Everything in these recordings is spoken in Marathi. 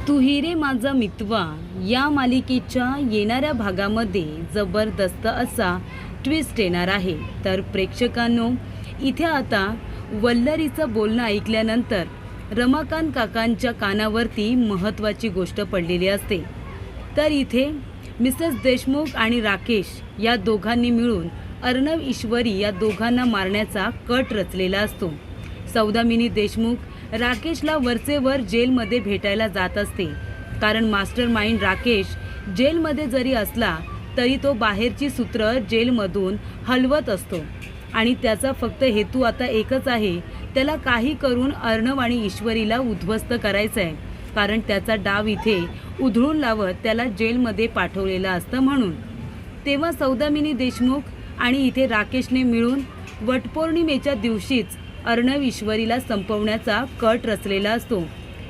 तू ही रे माझा मितवा या मालिकेच्या येणाऱ्या भागामध्ये जबरदस्त असा ट्विस्ट येणार आहे। तर प्रेक्षकांनो, इथे आता वल्लरीचं बोलणं ऐकल्यानंतर रमाकांत काकांच्या कानावरती महत्त्वाची गोष्ट पडलेली असते। तर इथे मिसेस देशमुख आणि राकेश या दोघांनी मिळून अर्णव ईश्वरी या दोघांना मारण्याचा कट रचलेला असतो। सौदामिनी देशमुख राकेशला वरचेवर जेलमध्ये भेटायला जात असते, कारण मास्टर माइंड राकेश जेलमध्ये जरी असला तरी तो बाहेरची सूत्र जेलमधून हलवत असतो आणि त्याचा फक्त हेतू आता एकच आहे, त्याला काही करून अर्णव आणि ईश्वरीला उद्ध्वस्त करायचं आहे, कारण त्याचा डाव इथे उधळून लावत त्याला जेलमध्ये पाठवलेलं असतं म्हणून। तेव्हा सौदामिनी देशमुख आणि इथे राकेशने मिळून वटपौर्णिमेच्या दिवशीच अर्णव ईश्वरीला संपवण्याचा कट रचलेला असतो।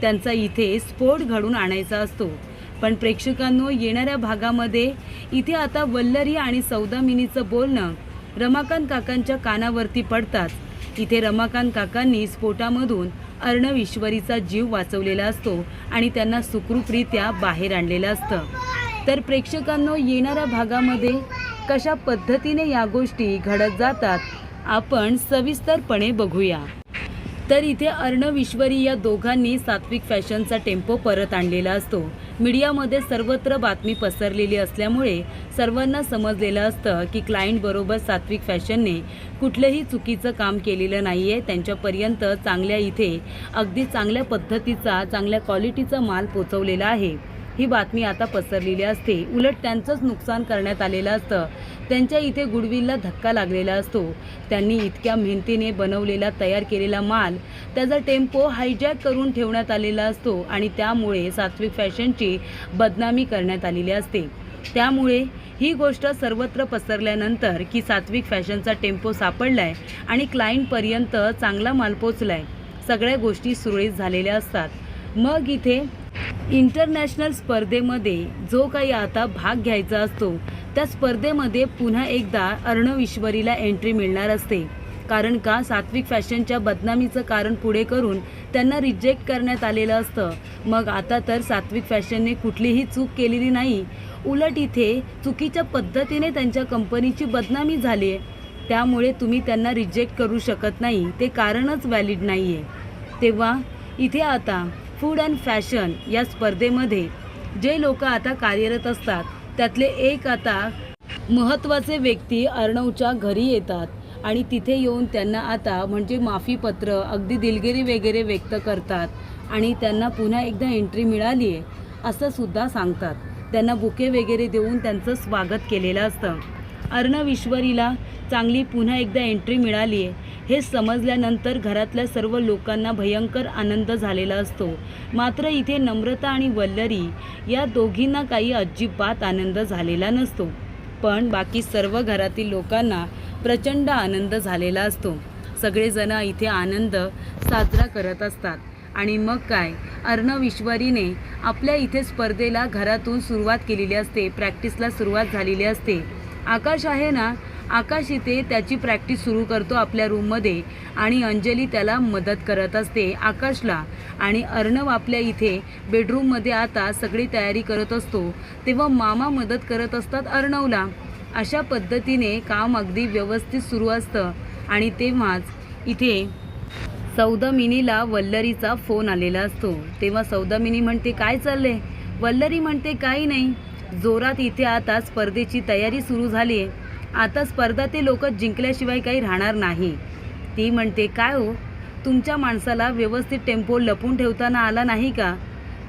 त्यांचा इथे स्फोट घडून आणायचा असतो। पण प्रेक्षकांनो, येणाऱ्या भागामध्ये इथे आता वल्लरी आणि सौदामिनीचं बोलणं रमाकांत काकांच्या कानावरती पडताच इथे रमाकांत काकांनी स्फोटामधून अर्णव ईश्वरीचा जीव वाचवलेला असतो आणि त्यांना सुखरूपरित्या बाहेर आणलेलं असतं। तर प्रेक्षकांनो, येणाऱ्या भागामध्ये कशा पद्धतीने या गोष्टी घडत जातात आपण सविस्तरपणे बघूया। तर इथे अर्णव ईश्वरी या दोघांनी सात्विक फॅशनचा टेम्पो परत आणलेला असतो। मीडियामध्ये सर्वत्र बातमी पसरलेली असल्यामुळे सर्वांना समजलेलं असतं की क्लायंट बरोबर सात्विक फॅशनने कुठलंही चुकीचं काम केलेलं नाही आहे, त्यांच्यापर्यंत चांगल्या इथे अगदी चांगल्या पद्धतीचा चांगल्या क्वालिटीचा माल पोचवलेला आहे ही बातमी आता पसरलेली असते। उलट त्यांचंच नुकसान करण्यात आलेलं असतं, त्यांच्या इथे गुडविलला धक्का लागलेला असतो। त्यांनी इतक्या मेहनतीने बनवलेला तयार केलेला माल त्याचा टेम्पो हायजॅक करून ठेवण्यात आलेला असतो आणि त्यामुळे सात्विक फॅशनची बदनामी करण्यात आलेली असते। त्यामुळे ही गोष्ट सर्वत्र पसरल्यानंतर की सात्विक फॅशनचा टेम्पो सापडलाय आणि क्लायंटपर्यंत चांगला माल पोचलाय, सगळ्या गोष्टी सुरळीत झालेल्या असतात। मग इथे इंटरनॅशनल स्पर्धेमध्ये जो काही आता भाग घ्यायचा असतो त्या स्पर्धेमध्ये पुन्हा एकदा अर्णव ईश्वरीला एंट्री मिळणार असते, कारण का सात्विक फॅशनच्या बदनामीचं कारण पुढे करून त्यांना रिजेक्ट करण्यात आलेलं असतं। मग आता तर सात्विक फॅशनने कुठलीही चूक केलेली नाही, उलट इथे चुकीच्या पद्धतीने त्यांच्या कंपनीची बदनामी झाली आहे, त्यामुळे तुम्ही त्यांना रिजेक्ट करू शकत नाही, ते कारणच व्हॅलिड नाही आहे। तेव्हा इथे आता फूड अँड फॅशन या स्पर्धेमध्ये जे लोक आता कार्यरत असतात त्यातले एक आता महत्त्वाचे व्यक्ती अर्णवच्या घरी येतात आणि तिथे येऊन त्यांना आता म्हणजे माफीपत्र अगदी दिलगिरी वगैरे व्यक्त करतात आणि त्यांना पुन्हा एकदा एंट्री मिळाली आहे असं सुद्धा सांगतात। त्यांना बुके वगैरे देऊन त्यांचं स्वागत केलेलं असतं। अर्णव ईश्वरीला चांगली पुन्हा एकदा एंट्री मिळाली आहे हे समजल्यानंतर घरातल्या सर्व लोकांना भयंकर आनंद झालेला असतो। मात्र इथे नम्रता आणि वल्लरी या दोघींना काही अजिबात आनंद झालेला नसतो, पण बाकी सर्व घरातील लोकांना प्रचंड आनंद झालेला असतो। सगळेजण इथे आनंद साजरा करत असतात आणि मग काय, अर्णव ईश्वरीने आपल्या इथे स्पर्धेला घरातून सुरुवात केलेली असते, प्रॅक्टिसला सुरुवात झालेली असते। आकाश आहे ना, आकाश इथे त्याची प्रॅक्टिस सुरू करतो आपल्या रूममध्ये आणि अंजली त्याला मदत करत असते आकाशला, आणि अर्णव आपल्या इथे बेडरूममध्ये आता सगळी तयारी करत असतो तेव्हा मामा मदत करत असतात अर्णवला। अशा पद्धतीने काम अगदी व्यवस्थित सुरू असतं आणि तेव्हाच इथे सौदामिनीला वल्लरीचा फोन आलेला असतो। तेव्हा सौदामिनी म्हणते काय चाललंय, वल्लरी म्हणते काही नाही, जोरात इथे आता स्पर्धेची तयारी सुरू झाली आहे, आता स्पर्धा ते लोक जिंकल्याशिवाय काही राहणार नाही। ती म्हणते काय हो, तुमच्या माणसाला व्यवस्थित टेम्पो लपून ठेवताना आला नाही का,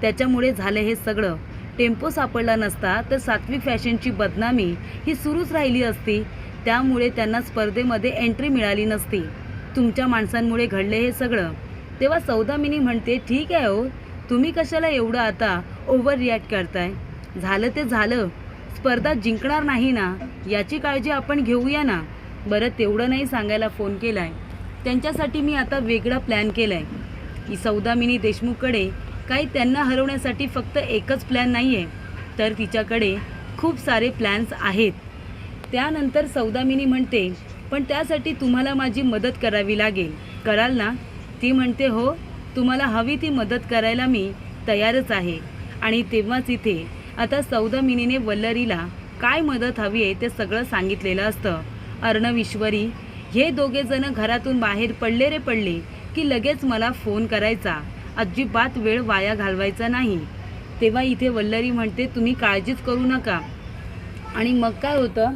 त्याच्यामुळे झालं हे सगळं। टेम्पो सापडला नसता तर सात्विक फॅशनची बदनामी ही सुरूच राहिली असती, त्यामुळे त्यांना स्पर्धेमध्ये एंट्री मिळाली नसती, तुमच्या माणसांमुळे घडले हे सगळं। तेव्हा सौदामिनी म्हणते ठीक आहे हो, तुम्ही कशाला एवढं आता ओव्हर रिॲक्ट करताय, झालं ते झालं, स्पर्धा जिंकणार नाही ना, याची काळजी आपण घेऊया ना। बरं, तेवढं नाही सांगायला फोन केला आहे, त्यांच्यासाठी मी आता वेगळा प्लॅन केला आहे की सौदामिनी देशमुखकडे काही त्यांना हरवण्यासाठी फक्त एकच प्लॅन नाही आहे, तर तिच्याकडे खूप सारे प्लॅन्स आहेत। त्यानंतर सौदामिनी म्हणते पण त्यासाठी तुम्हाला माझी मदत करावी लागेल, कराल ना? ती म्हणते हो, तुम्हाला हवी ती मदत करायला मी तयारच आहे, आणि तेव्हाच इथे आता सौदामिनीने वल्लरीला काय मदत हवी आहे ते सगळं सांगितलेलं असतं. अर्णव ईश्वरी हे दोघे जण घरातून बाहेर पडले रे पडले की लगेच मला फोन करायचा, अजिबात वेळ वाया घालवायचा नाही. तेव्हा इथे वल्लरी म्हणते तुम्ही काळजीच करू नका. आणि मग काय होतं,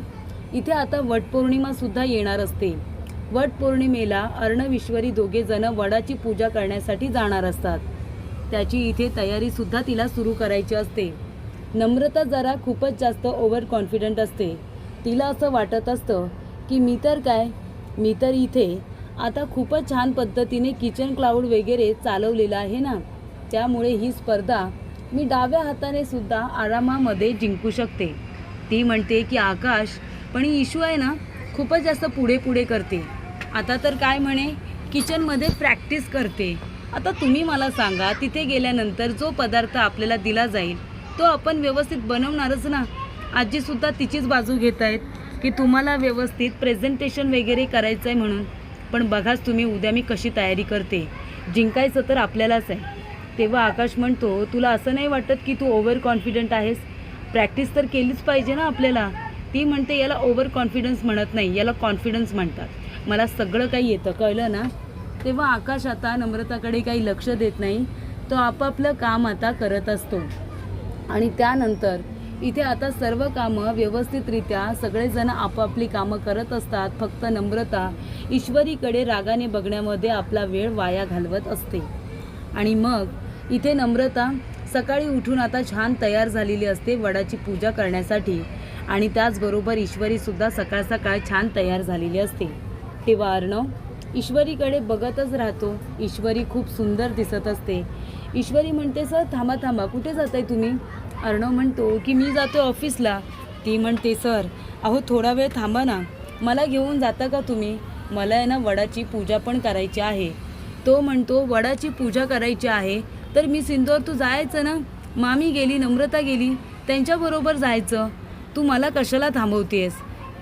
इथे आता वटपौर्णिमासुद्धा येणार असते. वटपौर्णिमेला अर्णव ईश्वरी दोघे जण वडाची पूजा करण्यासाठी जाणार असतात. त्याची इथे तयारीसुद्धा तिला सुरू करायची असते. नम्रता जरा खूपच जास्त ओव्हर कॉन्फिडंट असते. तिला असं वाटत असतं की मी तर इथे आता खूपच छान पद्धतीने किचन क्लाउड वगैरे चालवलेलं आहे ना, त्यामुळे ही स्पर्धा मी डाव्या हाताने सुद्धा आरामामध्ये जिंकू शकते. ती म्हणते की आकाश पण इशू आहे ना, खूपच जास्त पुढे करते. आता तर काय म्हणे किचनमध्ये प्रॅक्टिस करते. आता तुम्ही मला सांगा, तिथे गेल्यानंतर जो पदार्थ आपल्याला दिला जाईल तो आपण व्यवस्थित बनवणारच ना. आजीसुद्धा तिचीच बाजू घेत आहेत की तुम्हाला व्यवस्थित प्रेझेंटेशन वगैरे करायचं आहे म्हणून. पण बघाच तुम्ही उद्या मी कशी तयारी करते, जिंकायचं तर आपल्यालाच आहे. तेव्हा आकाश म्हणतो तुला असं नाही वाटत की तू ओव्हर कॉन्फिडंट आहेस, प्रॅक्टिस तर केलीच पाहिजे ना आपल्याला. ती म्हणते याला ओव्हर कॉन्फिडन्स म्हणत नाही, याला कॉन्फिडन्स म्हणतात, मला सगळं काही येतं, कळलं ना. तेव्हा आकाश आता नम्रताकडे काही लक्ष देत नाही, तो आपापलं काम आता करत असतो. आणि त्यानंतर इथे आता सर्व कामं व्यवस्थितरित्या सगळेजण आपापली कामं करत असतात. फक्त नम्रता ईश्वरीकडे रागाने बघण्यामध्ये आपला वेळ वाया घालवत असते. आणि मग इथे नम्रता सकाळी उठून आता छान तयार झालेली असते वडाची पूजा करण्यासाठी. आणि त्याचबरोबर ईश्वरीसुद्धा सकाळ सकाळ छान तयार झालेली असते. तेव्हा अर्णव ईश्वरीकडे बघतच राहतो. ईश्वरी खूप सुंदर दिसत असते. ईश्वरी म्हणते सर थांबा, कुठे जात आहे तुम्ही. अर्णव म्हणतो की मी जातो ऑफिसला. ती म्हणते सर अहो थोडा वेळ थांबा ना, मला घेऊन जाता का तुम्ही, मला आहे ना वडाची पूजा पण करायची आहे. तो म्हणतो वडाची पूजा करायची आहे तर मी सिंदूर तू जायचं ना, मामी गेली, नम्रता गेली, त्यांच्याबरोबर जायचं, तू मला कशाला थांबवतेस.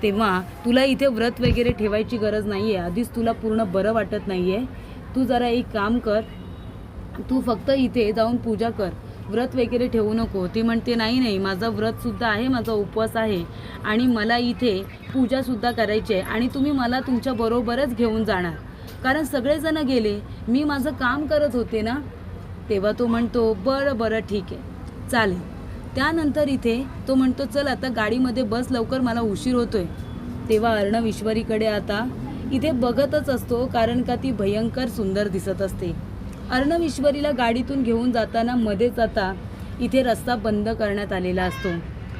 तेव्हा तुला इथे व्रत वगैरे ठेवायची गरज नाही आहे, आधीच तुला पूर्ण बरं वाटत नाही आहे. तू जरा एक काम कर, तू फक्त इथे जाऊन पूजा कर, व्रत वगैरे ठेवू नको. ती म्हणते नाही माझं व्रतसुद्धा आहे, माझा उपवास आहे आणि मला इथे पूजासुद्धा करायची आहे आणि तुम्ही मला तुमच्याबरोबरच घेऊन जाणार, कारण सगळेजण गेले, मी माझं काम करत होते ना. तेव्हा तो म्हणतो बरं ठीक आहे चालेल. त्यानंतर इथे तो म्हणतो चल आता गाडीमध्ये बस लवकर, मला उशीर होतोय. तेव्हा अर्णव ईश्वरीकडे आता इथे बघतच असतो, कारण का ती भयंकर सुंदर दिसत असते. अर्णव ईश्वरीला गाडीतून घेऊन जाताना मध्येच आता इथे रस्ता बंद करण्यात आलेला असतो.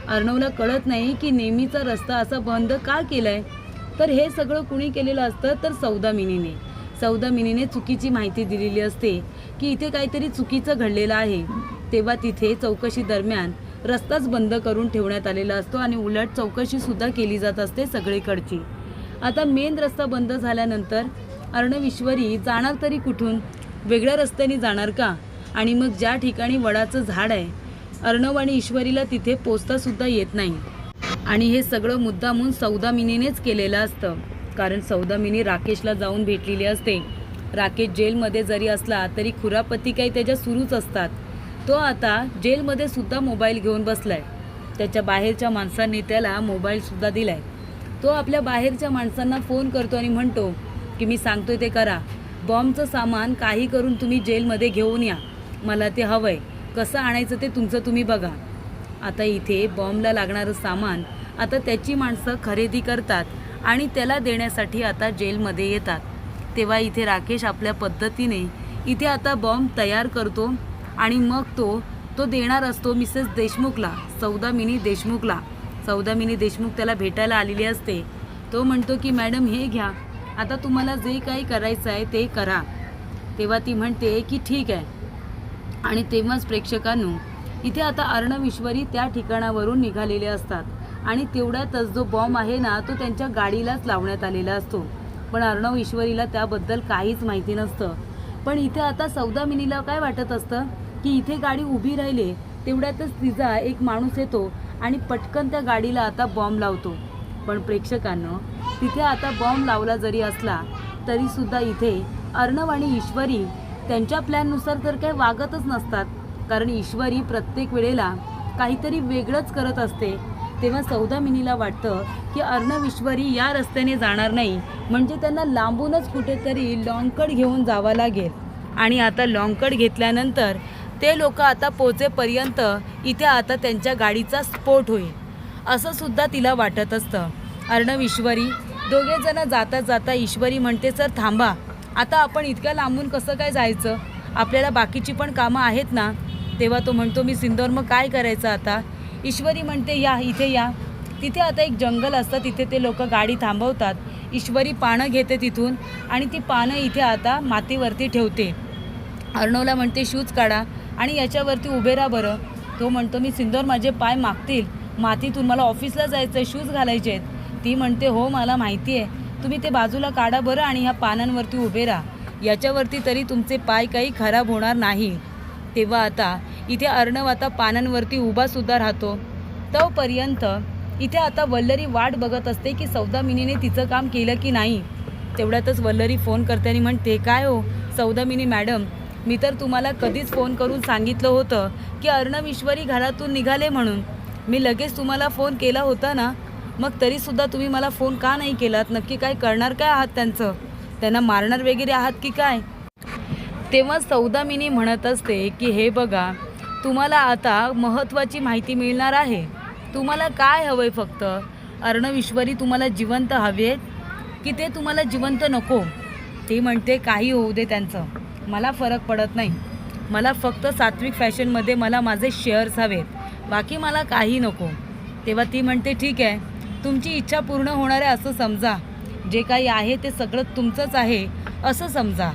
अर्णवला कळत नाही की नेहमीचा रस्ता असा बंद का केला आहे. तर हे सगळं कुणी केलेलं असतं तर सौदामिनीने चुकीची माहिती दिलेली असते की इथे काहीतरी चुकीचं घडलेलं आहे. तेव्हा तिथे चौकशी दरम्यान रस्ताच बंद करून ठेवण्यात आलेला असतो आणि उलट चौकशीसुद्धा केली जात असते सगळीकडची. आता मेन रस्ता बंद झाल्यानंतर अर्णव ईश्वरी जाणार तरी कुठून, वेगळ्या रस्त्याने जाणार का. आणि मग ज्या ठिकाणी वडाचं झाड आहे अर्णव आणि ईश्वरीला तिथे पोचतासुद्धा येत नाही. आणि हे सगळं मुद्दामून सौदामिनीनेच केलेलं असतं, कारण सौदामिनी राकेशला जाऊन भेटलेली असते. राकेश जेलमध्ये जरी असला तरी खुरापती काही त्याच्या सुरूच असतात. तो आता जेलमध्ये सुद्धा मोबाईल घेऊन बसलाय. त्याच्या बाहेरच्या माणसांनी त्याला मोबाईलसुद्धा दिलाय. तो आपल्या बाहेरच्या माणसांना फोन करतो आणि म्हणतो की मी सांगतोय ते करा, बॉम्बचं सामान काही करून तुम्ही जेलमध्ये घेऊन या, मला ते हवंय, कसं आणायचं ते तुमचं तुम्ही बघा. आता इथे बॉम्बला लागणारं सामान आता त्याची माणसं खरेदी करतात आणि त्याला देण्यासाठी आता जेलमध्ये येतात. तेव्हा इथे राकेश आपल्या पद्धतीने इथे आता बॉम्ब तयार करतो आणि मग तो देणार असतो मिसेस देशमुखला, सौदामिनी देशमुख त्याला भेटायला आलेली असते. तो म्हणतो की मॅडम हे घ्या, आता तुम्हाला जे काही करायचं आहे ते करा. तेव्हा ती म्हणते की ठीक आहे. आणि तेव्हाच प्रेक्षकांनो इथे आता अर्णव ईश्वरी त्या ठिकाणावरून निघालेले असतात आणि तेवढ्यातच जो बॉम्ब आहे ना तो त्यांच्या गाडीलाच लावण्यात आलेला असतो. पण अर्णव ईश्वरीला त्याबद्दल काहीच माहिती नसतं. पण इथे आता सौदामिनीला काय वाटत असतं की इथे गाडी उभी राहिली, तेवढ्यातच तिचा एक माणूस येतो आणि पटकन त्या गाडीला आता बॉम्ब लावतो. पण प्रेक्षकांनो तिथे आता बॉम्ब लावला जरी असला तरीसुद्धा इथे अर्णव आणि ईश्वरी त्यांच्या प्लॅननुसार तर काही वागतच नसतात. कारण ईश्वरी प्रत्येक वेळेला काहीतरी वेगळंच करत असते. तेव्हा सौदामिनीला वाटतं की अर्णव ईश्वरी या रस्त्याने जाणार नाही, म्हणजे त्यांना लांबूनच कुठेतरी लॉंगकट घेऊन जावं लागेल. आणि आता लॉंगकट घेतल्यानंतर ते लोक आता पोचेपर्यंत इथे आता त्यांच्या गाडीचा स्फोट होईल असं सुद्धा तिला वाटत असतं. अर्णव ईश्वरी दोघेजणं जाता जाता ईश्वरी म्हणते, सर थांबा, आता आपण इतक्या लांबून कसं काय जायचं, आपल्याला बाकीची पण कामं आहेत ना. तेव्हा तो म्हणतो, मी सिंदूर मग काय करायचं आता. ईश्वरी म्हणते, या इथे या. तिथे आता एक जंगल असतं, तिथे ते लोक गाडी थांबवतात. ईश्वरी पानं घेते तिथून आणि ती पानं इथे आता मातीवरती ठेवते. अर्णवला म्हणते, शूज काढा आणि याच्यावरती उभे राहा बरं. तो म्हणतो, मी सिंदूर माझे पाय मागतील मातीतून, मला ऑफिसला जायचं आहे, शूज घालायचे आहेत. ती म्हणते, हो मला माहिती आहे, तुम्ही ते बाजूला काढा बरं आणि ह्या पानांवरती उभे राहा, याच्यावरती तरी तुमचे पाय काही खराब होणार नाही. तेव्हा आता इथे अर्णव आता पानांवरती उभासुद्धा राहतो. तोपर्यंत इथे आता वल्लरी वाट बघत असते की सौदामिनीने तिचं काम केलं की नाही. तेवढ्यातच वल्लरी फोन करते आणि म्हणते, काय हो सौदामिनी मॅडम, मी तर तुम्हाला कधीच फोन करून सांगितलं होतं की अर्णव ईश्वरी घरातून निघाले म्हणून. मी लगेच तुम्हाला फोन केला होता ना, मग तरीसुद्धा तुम्ही मला फोन का नाही केलात. नक्की काय करणार काय आहात त्यांचं, त्यांना मारणार वगैरे आहात की काय. तेव्हा सौदामिनी म्हणत असते की हे बघा, तुम्हाला आता महत्त्वाची माहिती मिळणार आहे. तुम्हाला काय हवं आहे, फक्त अर्णव ईश्वरी तुम्हाला जिवंत हवे की ते तुम्हाला जिवंत नको. ती म्हणते, काही होऊ दे त्यांचं, मला फरक पडत नाही, मला फक्त सात्विक फॅशनमध्ये मला माझे शेअर्स हवेत, बाकी मला काही नको. तेव्हा ती म्हणते, ठीक आहे, तुमची इच्छा पूर्ण होणार आहे असं समजा, जे काही आहे ते सगळं तुमचंच आहे असं समजा.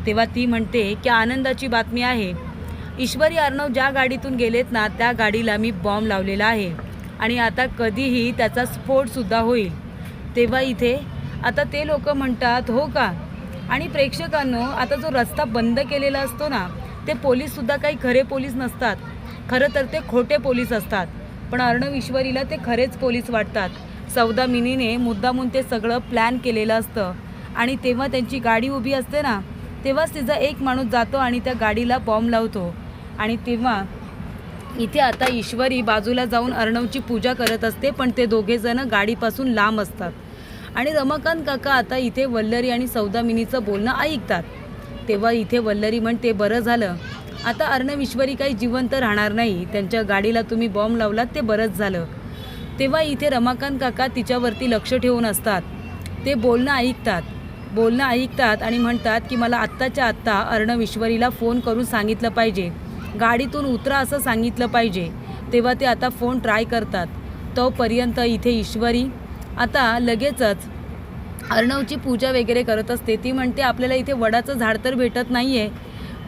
तेव्हा ती म्हणते की आनंदाची बातमी आहे, ईश्वरी अर्णव ज्या गाडीतून गेलेत ना त्या गाडीला मी बॉम्ब लावलेला आहे आणि आता कधीही त्याचा स्फोटसुद्धा होईल. तेव्हा इथे आता ते लोक म्हणतात, हो का. आणि प्रेक्षकांनो, आता जो रस्ता बंद केलेला असतो ना, ते पोलीससुद्धा काही खरे पोलीस नसतात, खरं तर ते खोटे पोलीस असतात. पण अर्णव ईश्वरीला ते खरेच पोलीस वाटतात. सौदामिनीने मुद्दामून ते सगळं प्लॅन केलेलं असतं. आणि तेव्हा त्यांची गाडी उभी असते ना, तेव्हाच तिचा एक माणूस जातो आणि त्या गाडीला बॉम्ब लावतो. आणि तेव्हा इथे आता ईश्वरी बाजूला जाऊन अर्णवची पूजा करत असते, पण ते दोघेजणं गाडीपासून लांब असतात. आणि रमाकांत काका आता इथे वल्लरी आणि सौदामिनीचं बोलणं ऐकतात. तेव्हा इथे वल्लरी म्हणते, बरं झालं, आता अर्णव ईश्वरी काही जिवंत राहणार नाही, त्यांच्या गाडीला तुम्ही बॉम्ब लावलात ते बरंच झालं. तेव्हा इथे रमाकांत काका तिच्यावरती लक्ष ठेवून असतात. ते बोलणं ऐकतात आणि म्हणतात की मला आत्ताच्या आत्ता अर्णव ईश्वरीला फोन करून सांगितलं पाहिजे, गाडीतून उतरा असं सांगितलं पाहिजे. तेव्हा ते आता फोन ट्राय करतात. तोपर्यंत इथे ईश्वरी आता लगेचच अर्णवची पूजा वगैरे करत असते. ती म्हणते, आपल्याला इथे वडाचं झाड तर भेटत नाही आहे,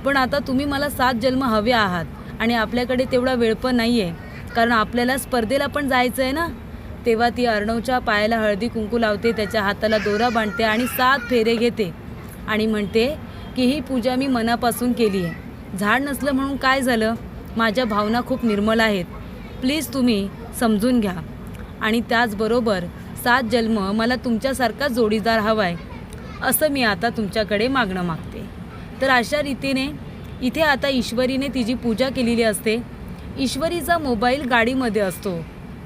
पण आता तुम्ही मला 7 जन्म हवे आहात आणि आपल्याकडे तेवढा वेळ पण नाही आहे, कारण आपल्याला स्पर्धेला पण जायचं आहे ना. तेव्हा ती अर्णवच्या पायाला हळदी कुंकू लावते, त्याच्या हाताला दोरा बांधते आणि 7 फेरे घेते आणि म्हणते की ही पूजा मी मनापासून केली आहे. झाड नसलं म्हणून काय झालं, माझ्या भावना खूप निर्मल आहेत, प्लीज तुम्ही समजून घ्या. आणि त्याचबरोबर 7 जन्म मला तुमच्यासारखा जोडीदार हवा आहे, असं मी आता तुमच्याकडे मागणं मागते. तर अशा रीतीने इथे आता ईश्वरीने तिची पूजा केलेली असते. ईश्वरीचा मोबाईल गाडीमध्ये असतो,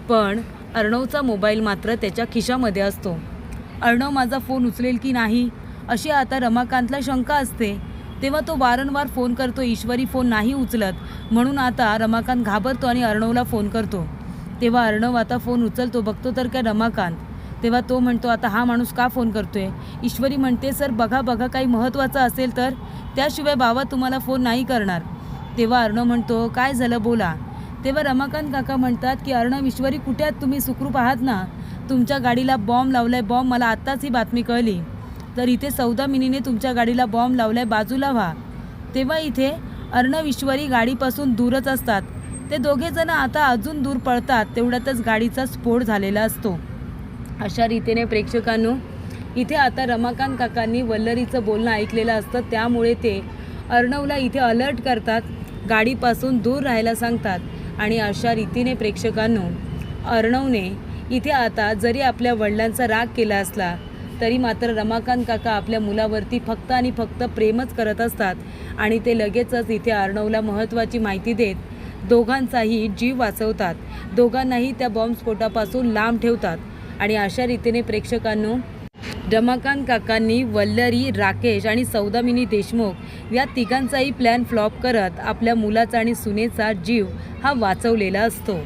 पण अर्णवचा मोबाईल मात्र त्याच्या खिशामध्ये असतो. अर्णव माझा फोन उचलेल की नाही अशी आता रमाकांतला शंका असते. तेव्हा तो वारंवार फोन करतो, ईश्वरी फोन नाही उचलत, म्हणून आता रमाकांत घाबरतो आणि अर्णवला फोन करतो. तेव्हा अर्णव आता फोन उचलतो, बघतो तर काय रमाकांत. तेव्हा तो म्हणतो, आता हा माणूस का फोन करतोय. ईश्वरी म्हणते, सर बघा काही महत्त्वाचं असेल तर, त्याशिवाय बाबा तुम्हाला फोन नाही करणार. तेव्हा अर्णव म्हणतो, काय झालं बोला. तेव्हा रमाकांत काका म्हणतात की अर्णव ईश्वरी कुठे आहात तुम्ही, सुखरूप आहात ना, तुमच्या गाडीला बॉम्ब लावलाय, बॉम्ब मला आत्ताच ही बातमी कळली. तर इथे सौदामिनीने तुमच्या गाडीला बॉम्ब लावलाय, बाजूला व्हा. तेव्हा इथे अर्णव ईश्वरी गाडीपासून दूरच असतात. ते दोघेजणं आता अजून दूर पळतात, तेवढ्यातच गाडीचा स्फोट झालेला असतो. अशा रीतीने प्रेक्षकांनो, इथे आता रमाकांत काकांनी वल्लरीचं बोलणं ऐकलेलं असतं, त्यामुळे ते अर्णवला इथे अलर्ट करतात, गाडीपासून दूर राहायला सांगतात. आणि अशा रीतीने प्रेक्षकांनो, अर्णवने इथे आता जरी आपल्या वडिलांचा राग केला असला तरी मात्र रमाकांत काका आपल्या मुलावरती फक्त आणि फक्त प्रेमच करत असतात आणि ते लगेचच इथे अर्णवला महत्त्वाची माहिती देत दोघांचाही जीव वाचवतात, दोघांनाही त्या बॉम्बस्फोटापासून लांब ठेवतात. आणि अशा रीतीने प्रेक्षकांनो रमाकांत काकांनी वल्लरी, राकेश आणि सौदामिनी देशमुख या तिघांचाही प्लॅन फ्लॉप करत आपल्या मुलाचा आणि सुनेचा जीव हा वाचवलेला असतो.